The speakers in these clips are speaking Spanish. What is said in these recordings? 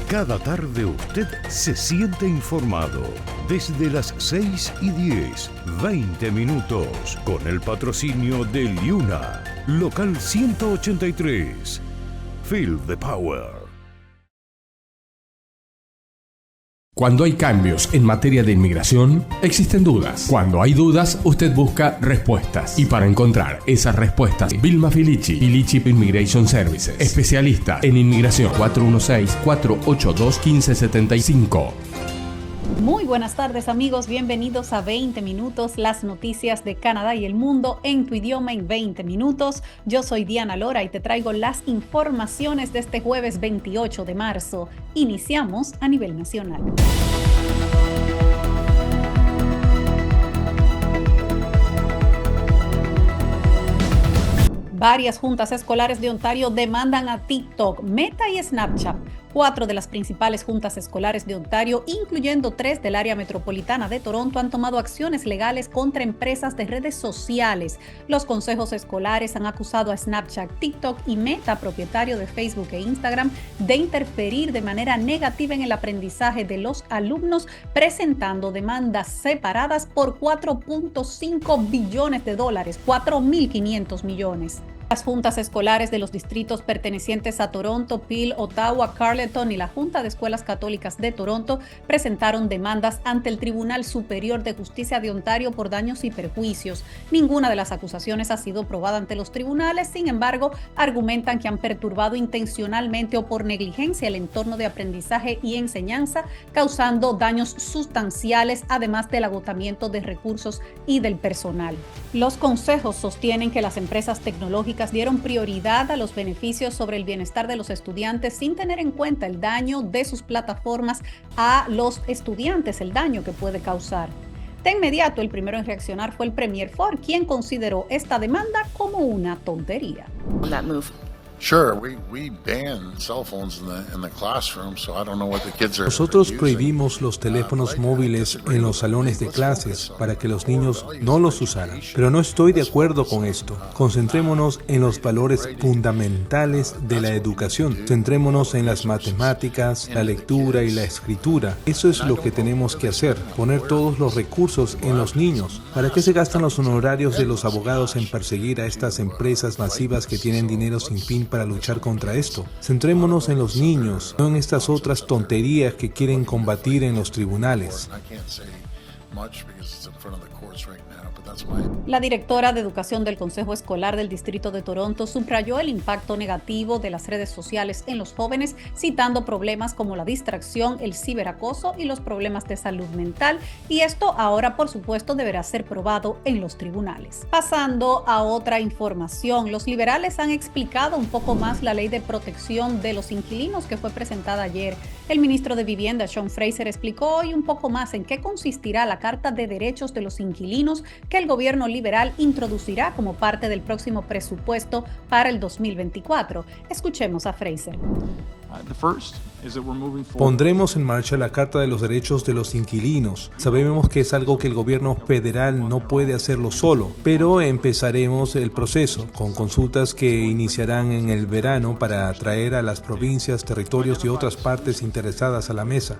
Cada tarde usted se siente informado. Desde las 6:10, 20 minutos, con el patrocinio de Liuna, local 183. Feel the power. Cuando hay cambios en materia de inmigración, existen dudas. Cuando hay dudas, usted busca respuestas. Y para encontrar esas respuestas, Vilma Filici, Filici Immigration Services, especialista en inmigración, 416-482-1575. Muy buenas tardes, amigos, bienvenidos a 20 minutos, las noticias de Canadá y el mundo en tu idioma en 20 minutos. Yo soy Diana Lora y te traigo las informaciones de este jueves 28 de marzo. Iniciamos a nivel nacional. Varias juntas escolares de Ontario demandan a TikTok, Meta y Snapchat. 4 de las principales juntas escolares de Ontario, incluyendo 3 del área metropolitana de Toronto, han tomado acciones legales contra empresas de redes sociales. Los consejos escolares han acusado a Snapchat, TikTok y Meta, propietario de Facebook e Instagram, de interferir de manera negativa en el aprendizaje de los alumnos, presentando demandas separadas por $4.5 billones, 4.500 millones. Las juntas escolares de los distritos pertenecientes a Toronto, Peel, Ottawa, Carleton y la Junta de Escuelas Católicas de Toronto presentaron demandas ante el Tribunal Superior de Justicia de Ontario por daños y perjuicios. Ninguna de las acusaciones ha sido probada ante los tribunales, sin embargo, argumentan que han perturbado intencionalmente o por negligencia el entorno de aprendizaje y enseñanza, causando daños sustanciales, además del agotamiento de recursos y del personal. Los consejos sostienen que las empresas tecnológicas dieron prioridad a los beneficios sobre el bienestar de los estudiantes sin tener en cuenta el daño de sus plataformas a los estudiantes, el daño que puede causar. De inmediato, el primero en reaccionar fue el Premier Ford, quien consideró esta demanda como una tontería. Nosotros prohibimos los teléfonos móviles en los salones de clases para que los niños no los usaran. Pero no estoy de acuerdo con esto. Concentrémonos en los valores fundamentales de la educación. Centrémonos en las matemáticas, la lectura y la escritura. Eso es lo que tenemos que hacer, poner todos los recursos en los niños. ¿Para qué se gastan los honorarios de los abogados en perseguir a estas empresas masivas que tienen dinero sin fin para luchar contra esto? Centrémonos en los niños, no en estas otras tonterías que quieren combatir en los tribunales. La directora de Educación del Consejo Escolar del Distrito de Toronto subrayó el impacto negativo de las redes sociales en los jóvenes, citando problemas como la distracción, el ciberacoso y los problemas de salud mental, y esto ahora, por supuesto, deberá ser probado en los tribunales. Pasando a otra información, los liberales han explicado un poco más la ley de protección de los inquilinos que fue presentada ayer. El ministro de Vivienda, Sean Fraser, explicó hoy un poco más en qué consistirá la Carta de Derechos de los Inquilinos que el gobierno liberal introducirá como parte del próximo presupuesto para el 2024. Escuchemos a Fraser. Pondremos en marcha la Carta de los Derechos de los Inquilinos. Sabemos que es algo que el gobierno federal no puede hacerlo solo, pero empezaremos el proceso con consultas que iniciarán en el verano para atraer a las provincias, territorios y otras partes interesadas a la mesa,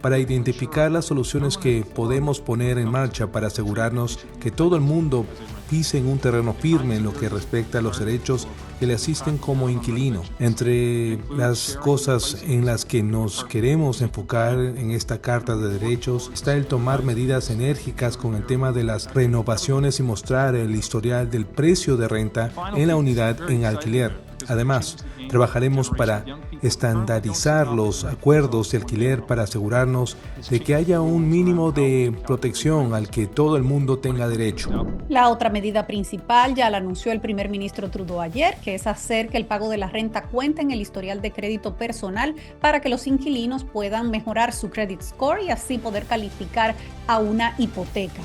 para identificar las soluciones que podemos poner en marcha para asegurarnos que todo el mundo pise en un terreno firme en lo que respecta a los derechos que le asisten como inquilino. Entre las cosas en las que nos queremos enfocar en esta Carta de Derechos está el tomar medidas enérgicas con el tema de las renovaciones y mostrar el historial del precio de renta en la unidad en alquiler. Además, trabajaremos para estandarizar los acuerdos de alquiler para asegurarnos de que haya un mínimo de protección al que todo el mundo tenga derecho. La otra medida principal ya la anunció el primer ministro Trudeau ayer, que es hacer que el pago de la renta cuente en el historial de crédito personal para que los inquilinos puedan mejorar su credit score y así poder calificar a una hipoteca.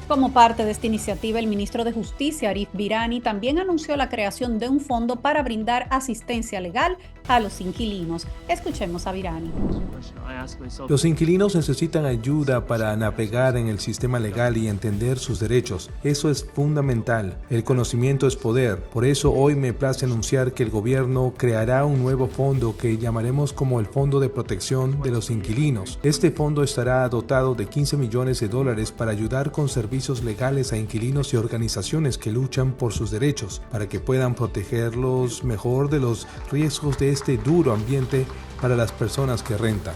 Como parte de esta iniciativa, el ministro de Justicia, Arif Virani, también anunció la creación de un fondo para brindar asistencia legal a los inquilinos. Escuchemos a Virani. Los inquilinos necesitan ayuda para navegar en el sistema legal y entender sus derechos. Eso es fundamental. El conocimiento es poder. Por eso hoy me place anunciar que el gobierno creará un nuevo fondo que llamaremos como el Fondo de Protección de los Inquilinos. Este fondo estará dotado de $15 millones para ayudar con servicios legales a inquilinos y organizaciones que luchan por sus derechos, para que puedan protegerlos mejor de los riesgos de este duro ambiente para las personas que rentan.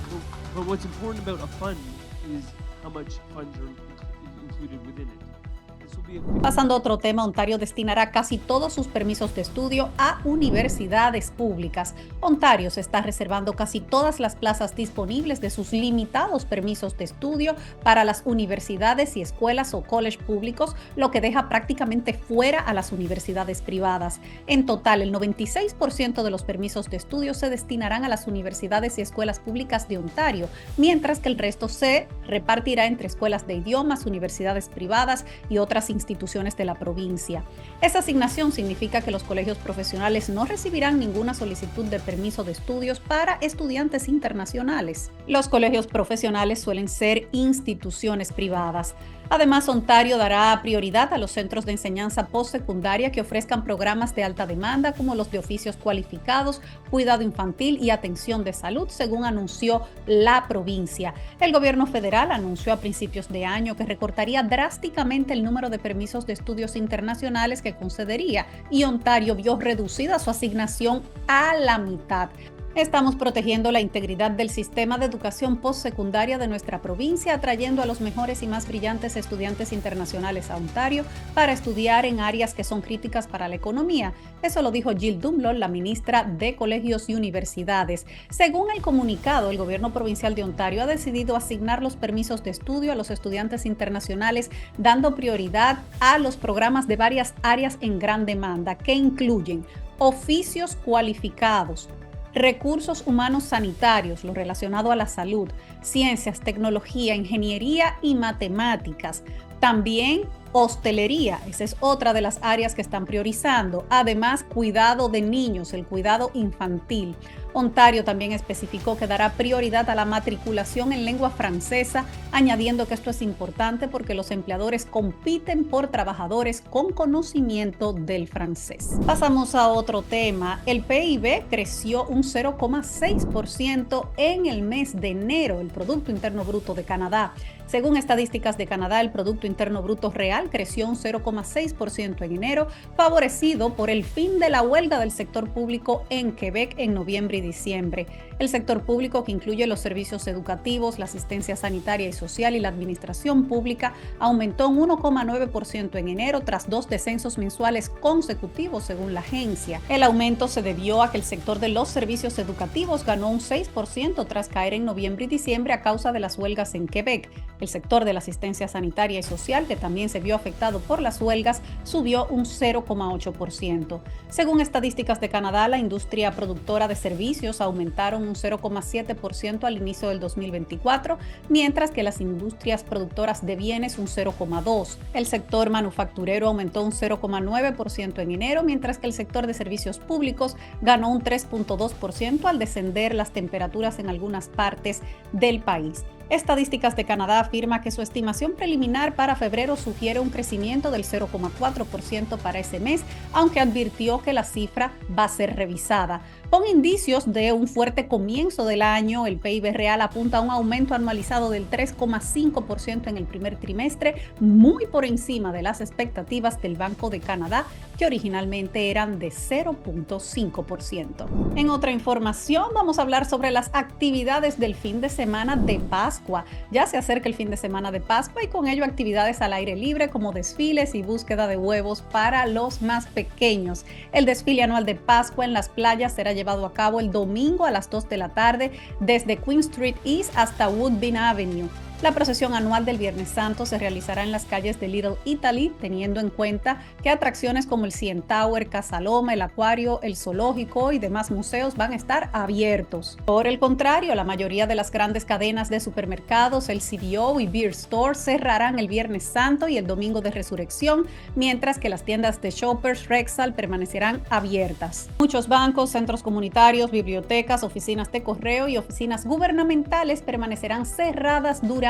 Pasando a otro tema, Ontario destinará casi todos sus permisos de estudio a universidades públicas. Ontario se está reservando casi todas las plazas disponibles de sus limitados permisos de estudio para las universidades y escuelas o college públicos, lo que deja prácticamente fuera a las universidades privadas. En total, el 96% de los permisos de estudio se destinarán a las universidades y escuelas públicas de Ontario, mientras que el resto se repartirá entre escuelas de idiomas, universidades privadas y otras instituciones de la provincia. Esta asignación significa que los colegios profesionales no recibirán ninguna solicitud de permiso de estudios para estudiantes internacionales. Los colegios profesionales suelen ser instituciones privadas. Además, Ontario dará prioridad a los centros de enseñanza postsecundaria que ofrezcan programas de alta demanda como los de oficios cualificados, cuidado infantil y atención de salud, según anunció la provincia. El gobierno federal anunció a principios de año que recortaría drásticamente el número de permisos de estudios internacionales que concedería, y Ontario vio reducida su asignación a la mitad. Estamos protegiendo la integridad del sistema de educación postsecundaria de nuestra provincia, atrayendo a los mejores y más brillantes estudiantes internacionales a Ontario para estudiar en áreas que son críticas para la economía. Eso lo dijo Jill Dunlop, la ministra de Colegios y Universidades. Según el comunicado, el gobierno provincial de Ontario ha decidido asignar los permisos de estudio a los estudiantes internacionales, dando prioridad a los programas de varias áreas en gran demanda, que incluyen oficios cualificados, recursos humanos sanitarios, lo relacionado a la salud, ciencias, tecnología, ingeniería y matemáticas. También hostelería, esa es otra de las áreas que están priorizando. Además, cuidado de niños, el cuidado infantil. Ontario también especificó que dará prioridad a la matriculación en lengua francesa, añadiendo que esto es importante porque los empleadores compiten por trabajadores con conocimiento del francés. Pasamos a otro tema. El PIB creció un 0,6% en el mes de enero, el Producto Interno Bruto de Canadá. Según estadísticas de Canadá, el Producto Interno Bruto real creció un 0,6% en enero, favorecido por el fin de la huelga del sector público en Quebec en noviembre y diciembre. El sector público, que incluye los servicios educativos, la asistencia sanitaria y social y la administración pública, aumentó un 1,9% en enero tras 2 descensos mensuales consecutivos, según la agencia. El aumento se debió a que el sector de los servicios educativos ganó un 6% tras caer en noviembre y diciembre a causa de las huelgas en Quebec. El sector de la asistencia sanitaria y social, que también se vio afectado por las huelgas, subió un 0,8%. Según estadísticas de Canadá, la industria productora de servicios aumentaron un 0,7% al inicio del 2024, mientras que las industrias productoras de bienes un 0,2%. El sector manufacturero aumentó un 0,9% en enero, mientras que el sector de servicios públicos ganó un 3,2% al descender las temperaturas en algunas partes del país. Estadísticas de Canadá afirma que su estimación preliminar para febrero sugiere un crecimiento del 0,4% para ese mes, aunque advirtió que la cifra va a ser revisada. Con indicios de un fuerte comienzo del año, el PIB real apunta a un aumento anualizado del 3,5% en el primer trimestre, muy por encima de las expectativas del Banco de Canadá, que originalmente eran de 0,5%. En otra información, vamos a hablar sobre las actividades del fin de semana de Pascua. Ya se acerca el fin de semana de Pascua y con ello actividades al aire libre como desfiles y búsqueda de huevos para los más pequeños. El desfile anual de Pascua en las playas será llevado a cabo el domingo a las 2 de la tarde desde Queen Street East hasta Woodbine Avenue. La procesión anual del Viernes Santo se realizará en las calles de Little Italy, teniendo en cuenta que atracciones como el CN Tower, Casa Loma, el Acuario, el Zoológico y demás museos van a estar abiertos. Por el contrario, la mayoría de las grandes cadenas de supermercados, el CVS y Beer Store cerrarán el Viernes Santo y el Domingo de Resurrección, mientras que las tiendas de Shoppers, Rexall permanecerán abiertas. Muchos bancos, centros comunitarios, bibliotecas, oficinas de correo y oficinas gubernamentales permanecerán cerradas durante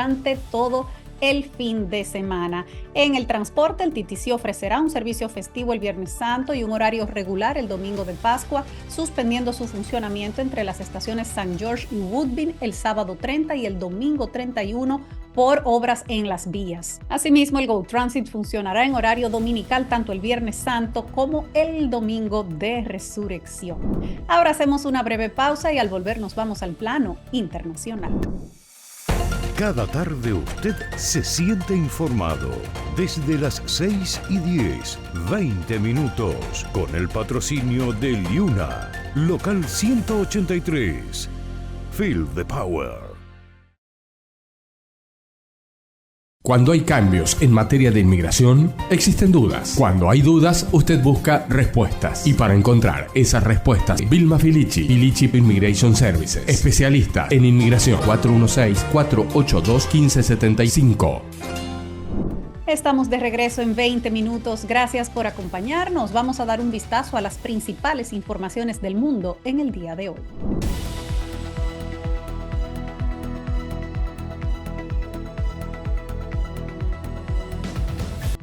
todo el fin de semana. En el transporte, el TTC ofrecerá un servicio festivo el Viernes Santo y un horario regular el Domingo de Pascua, suspendiendo su funcionamiento entre las estaciones St. George y Woodbine el sábado 30 y el domingo 31 por obras en las vías. Asimismo, el Go Transit funcionará en horario dominical tanto el Viernes Santo como el Domingo de Resurrección. Ahora hacemos una breve pausa y al volver nos vamos al plano internacional. Cada tarde usted se siente informado. Desde las 6:10, 20 minutos, con el patrocinio de Liuna, local 183. Feel the power. Cuando hay cambios en materia de inmigración, existen dudas. Cuando hay dudas, usted busca respuestas. Y para encontrar esas respuestas, Vilma Filici, Filici Immigration Services, especialista en inmigración, 416-482-1575. Estamos de regreso en 20 minutos. Gracias por acompañarnos. Vamos a dar un vistazo a las principales informaciones del mundo en el día de hoy.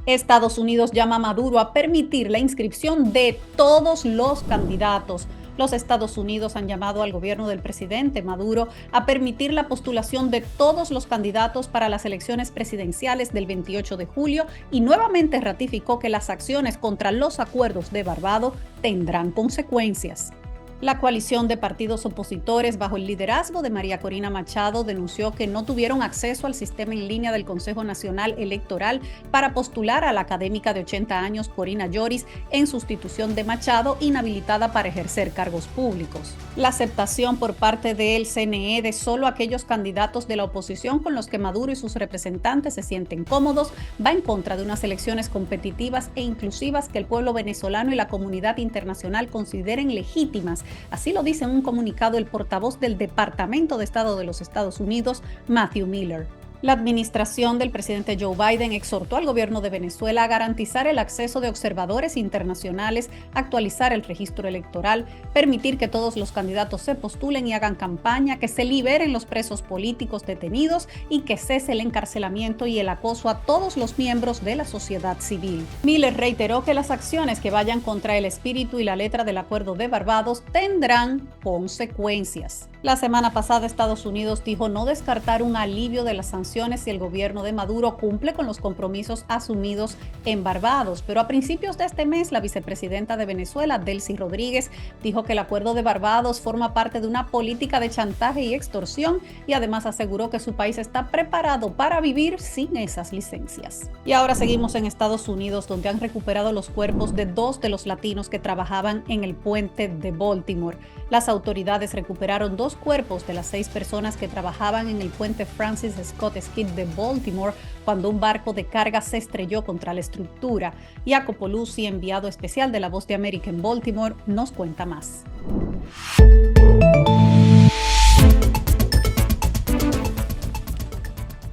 Estados Unidos llama a Maduro a permitir la inscripción de todos los candidatos. Los Estados Unidos han llamado al gobierno del presidente Maduro a permitir la postulación de todos los candidatos para las elecciones presidenciales del 28 de julio y nuevamente ratificó que las acciones contra los acuerdos de Barbados tendrán consecuencias. La coalición de partidos opositores bajo el liderazgo de María Corina Machado denunció que no tuvieron acceso al sistema en línea del Consejo Nacional Electoral para postular a la académica de 80 años Corina Lloris en sustitución de Machado, inhabilitada para ejercer cargos públicos. La aceptación por parte del CNE de solo aquellos candidatos de la oposición con los que Maduro y sus representantes se sienten cómodos va en contra de unas elecciones competitivas e inclusivas que el pueblo venezolano y la comunidad internacional consideren legítimas. Así lo dice en un comunicado el portavoz del Departamento de Estado de los Estados Unidos, Matthew Miller. La administración del presidente Joe Biden exhortó al gobierno de Venezuela a garantizar el acceso de observadores internacionales, actualizar el registro electoral, permitir que todos los candidatos se postulen y hagan campaña, que se liberen los presos políticos detenidos y que cese el encarcelamiento y el acoso a todos los miembros de la sociedad civil. Miller reiteró que las acciones que vayan contra el espíritu y la letra del Acuerdo de Barbados tendrán consecuencias. La semana pasada, Estados Unidos dijo no descartar un alivio de las sanciones si el gobierno de Maduro cumple con los compromisos asumidos en Barbados, pero a principios de este mes la vicepresidenta de Venezuela, Delcy Rodríguez, dijo que el Acuerdo de Barbados forma parte de una política de chantaje y extorsión y además aseguró que su país está preparado para vivir sin esas licencias. Y ahora seguimos en Estados Unidos, donde han recuperado los cuerpos de 2 de los latinos que trabajaban en el puente de Baltimore. Las autoridades recuperaron 2 cuerpos de las 6 personas que trabajaban en el puente Francis Scott Key de Baltimore cuando un barco de carga se estrelló contra la estructura. Jacopo Luzzi, enviado especial de La Voz de América en Baltimore, nos cuenta más.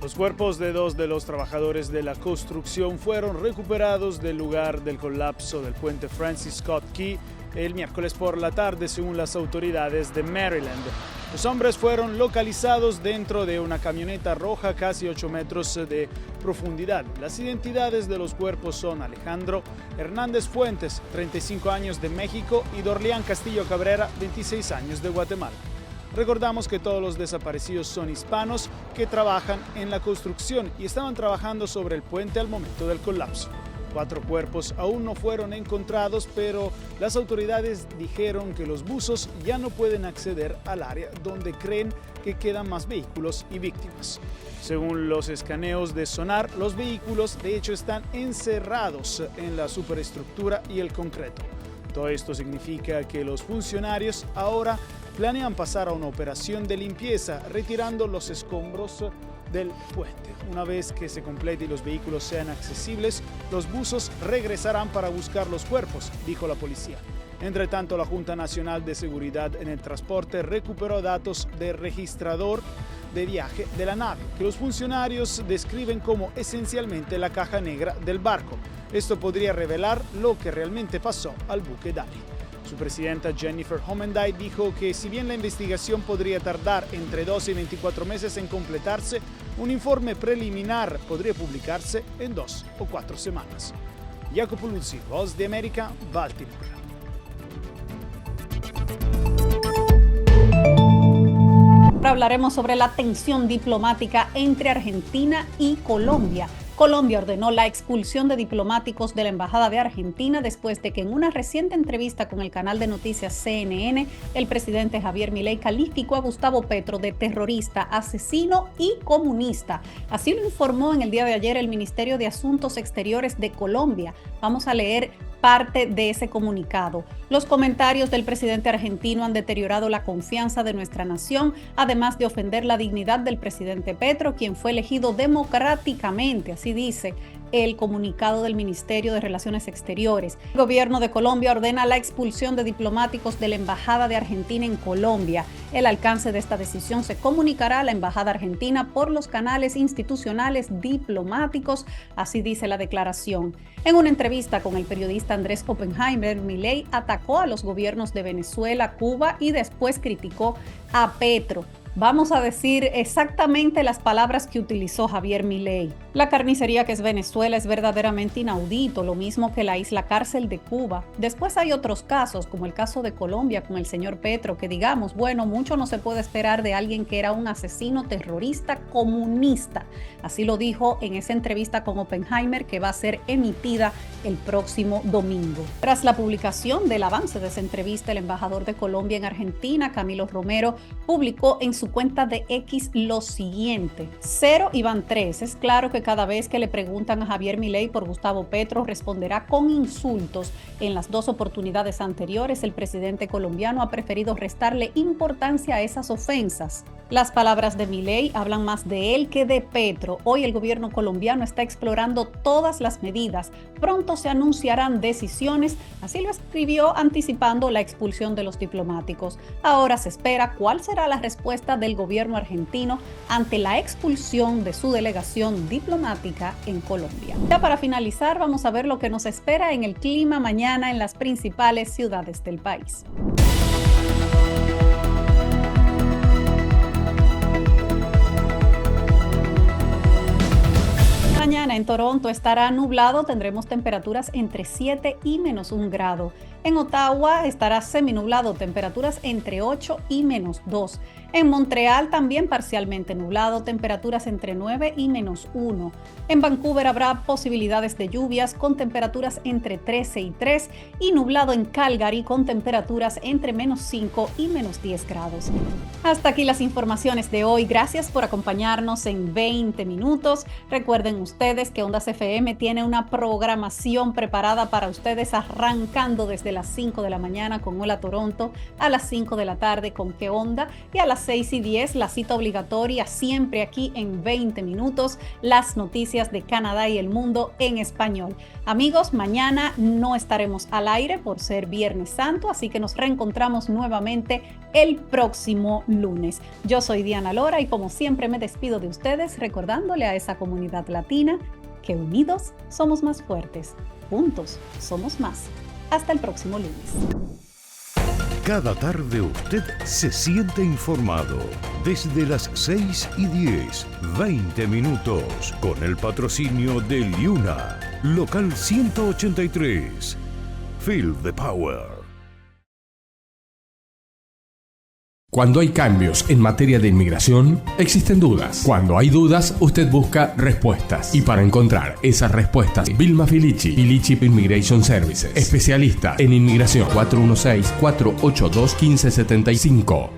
Los cuerpos de 2 de los trabajadores de la construcción fueron recuperados del lugar del colapso del puente Francis Scott Key el miércoles por la tarde, según las autoridades de Maryland. Los hombres fueron localizados dentro de una camioneta roja casi 8 metros de profundidad. Las identidades de los cuerpos son Alejandro Hernández Fuentes, 35 años de México, y Dorlián Castillo Cabrera, 26 años de Guatemala. Recordamos que todos los desaparecidos son hispanos que trabajan en la construcción y estaban trabajando sobre el puente al momento del colapso. 4 cuerpos aún no fueron encontrados, pero las autoridades dijeron que los buzos ya no pueden acceder al área donde creen que quedan más vehículos y víctimas. Según los escaneos de sonar, los vehículos de hecho están encerrados en la superestructura y el concreto. Todo esto significa que los funcionarios ahora planean pasar a una operación de limpieza, retirando los escombros del puente. Una vez que se complete y los vehículos sean accesibles, los buzos regresarán para buscar los cuerpos, dijo la policía. Entre tanto, la Junta Nacional de Seguridad en el Transporte recuperó datos del registrador de viaje de la nave, que los funcionarios describen como esencialmente la caja negra del barco. Esto podría revelar lo que realmente pasó al buque Dali. Su presidenta Jennifer Homenday dijo que si bien la investigación podría tardar entre 12 y 24 meses en completarse, un informe preliminar podría publicarse en 2 o 4 semanas. Jacopo Luzzi, Voz de América, Baltimore. Ahora hablaremos sobre la tensión diplomática entre Argentina y Colombia. Colombia ordenó la expulsión de diplomáticos de la Embajada de Argentina después de que en una reciente entrevista con el canal de noticias CNN, el presidente Javier Milei calificó a Gustavo Petro de terrorista, asesino y comunista. Así lo informó en el día de ayer el Ministerio de Asuntos Exteriores de Colombia. Vamos a leer parte de ese comunicado. Los comentarios del presidente argentino han deteriorado la confianza de nuestra nación, además de ofender la dignidad del presidente Petro, quien fue elegido democráticamente, así dice el comunicado del Ministerio de Relaciones Exteriores. El gobierno de Colombia ordena la expulsión de diplomáticos de la Embajada de Argentina en Colombia. El alcance de esta decisión se comunicará a la Embajada Argentina por los canales institucionales diplomáticos, así dice la declaración. En una entrevista con el periodista Andrés Oppenheimer, Milei atacó a los gobiernos de Venezuela, Cuba y después criticó a Petro. Vamos a decir exactamente las palabras que utilizó Javier Milei. La carnicería que es Venezuela es verdaderamente inaudito, lo mismo que la isla cárcel de Cuba. Después hay otros casos, como el caso de Colombia con el señor Petro, que digamos, bueno, mucho no se puede esperar de alguien que era un asesino terrorista comunista. Así lo dijo en esa entrevista con Oppenheimer, que va a ser emitida el próximo domingo. Tras la publicación del avance de esa entrevista, el embajador de Colombia en Argentina, Camilo Romero, publicó en su cuenta de X lo siguiente: 0 y van 3. Es claro que cada vez que le preguntan a Javier Milei por Gustavo Petro, responderá con insultos. En las 2 oportunidades anteriores, el presidente colombiano ha preferido restarle importancia a esas ofensas. Las palabras de Milei hablan más de él que de Petro. Hoy el gobierno colombiano está explorando todas las medidas. Pronto se anunciarán decisiones, así lo escribió anticipando la expulsión de los diplomáticos. Ahora se espera cuál será la respuesta del gobierno argentino ante la expulsión de su delegación diplomática en Colombia. Ya para finalizar, vamos a ver lo que nos espera en el clima mañana en las principales ciudades del país. Mañana en Toronto estará nublado, tendremos temperaturas entre 7 y -1 grado. En Ottawa estará seminublado, temperaturas entre 8 y -2. En Montreal también parcialmente nublado, temperaturas entre 9 y -1. En Vancouver habrá posibilidades de lluvias con temperaturas entre 13 y 3 y nublado en Calgary con temperaturas entre -5 y -10 grados. Hasta aquí las informaciones de hoy. Gracias por acompañarnos en 20 minutos. Recuerden ustedes que Ondas FM tiene una programación preparada para ustedes arrancando desde las 5 de la mañana con Hola Toronto, a las 5 de la tarde con ¿Qué onda? Y a las 6:10 la cita obligatoria siempre aquí en 20 minutos, las noticias de Canadá y el mundo en español. Amigos, mañana no estaremos al aire por ser Viernes Santo, así que nos reencontramos nuevamente el próximo lunes. Yo soy Diana Lora y como siempre me despido de ustedes recordándole a esa comunidad latina que unidos somos más fuertes, juntos somos más. Hasta el próximo lunes. Cada tarde usted se siente informado. Desde las 6:10, 20 minutos, con el patrocinio de Liuna, local 183. Feel the power. Cuando hay cambios en materia de inmigración, existen dudas. Cuando hay dudas, usted busca respuestas. Y para encontrar esas respuestas, Vilma Filici, Filici Immigration Services, especialista en inmigración, 416-482-1575.